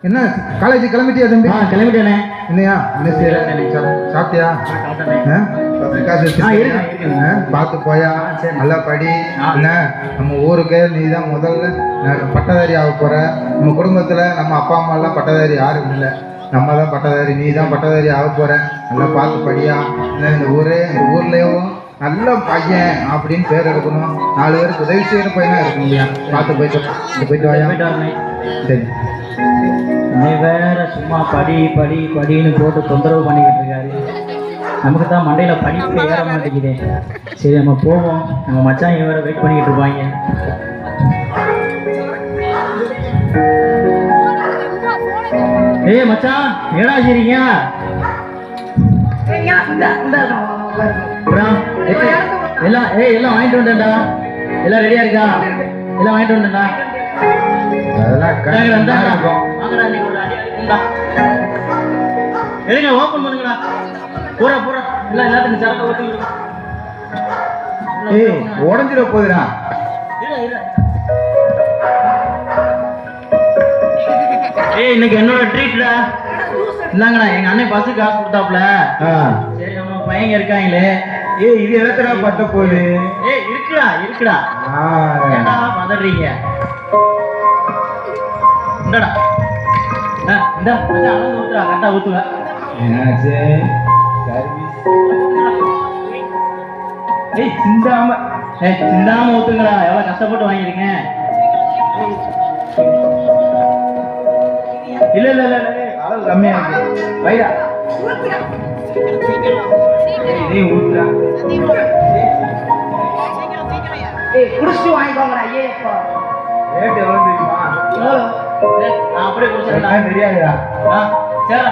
என்ன காலேஜ் கிளம்பிட்டியா தம்பி? கிளம்பிட்டேனே. என்னையா என்ன செய்யற? சாப்பிட்டியா? பார்த்து போயா, நல்லா படி. என்ன நம்ம ஊருக்கு நீ தான் முதல்ல பட்டதாரி ஆக போற. நம்ம குடும்பத்துல நம்ம அப்பா அம்மா எல்லாம் பட்டதாரி யாரும் இல்லை, நம்ம தான் பட்டதாரி. நீ தான் பட்டதாரி ஆக போற. நல்லா பார்த்து படியா. இந்த ஊர்லயும் நல்ல பையன் அப்படின்னு பேர் எடுக்கணும். 4 பேருக்கு உதவி செய்யற பையனா இருக்கணும்யா. பார்த்து போயிட்டு வாயா. சரி. நீ வேற சும்மா படி படி படின்னு போட்டு தொந்தரவு பண்ணிக்கிட்டு இருக்காரு. நமக்கு தான் மண்டையில படிப்பு ஏற மாட்டேங்குது. சரி நம்ம போவோம். நம்ம மச்சான் வேற வெயிட் பண்ணிக்கிட்டு இருப்பாங்க. ஏய் மச்சான், ஏடா சரிங்க? எல்லாம் வாங்கிட்டு வந்தேன்டா. எல்லாம் ரெடியா இருக்கா? எல்லாம் வாங்கிட்டு வந்தேன்டா. எடுங்க, ஓபன் பண்ணுங்கடா. பூரா எல்லாம் எல்லாத்துக்கும் சரக்கு ஓட்டுங்க. உடஞ்சிட போகுதுடா. இன்னைக்கு என்னோட ட்ரீட்டா. இந்தாங்கடா, எங்க அண்ணன் பஸ்ஸுக்கு காசு கொடுத்தாப்ல. சரி நம்ம பையங்க இருக்காங்களே. இது எத்தனை பட்ட போகுது? இருக்குடா. ஏண்டா பதறீங்க? இந்தடா. இந்த மச்சான் அளந்து ஊத்துடா, கரெக்டா ஊத்துவேன். என்னாச்சு? சர்வீஸ் சிந்தாம ஊத்துங்கடா. எவ்வளவு கஷ்டப்பட்டு வாங்கிருக்கேன். இல்ல அளவு கம்மியா இருக்கு. வைடா. இதையும் ஊத்துடா. குடிச்சிட்டு வாங்கிக்கோங்கடா. ரேட் எவ்வளவு தெரியுமா? நான் அப்படியே குடிச்சிடலாம். தெரியாதுடா. சரி.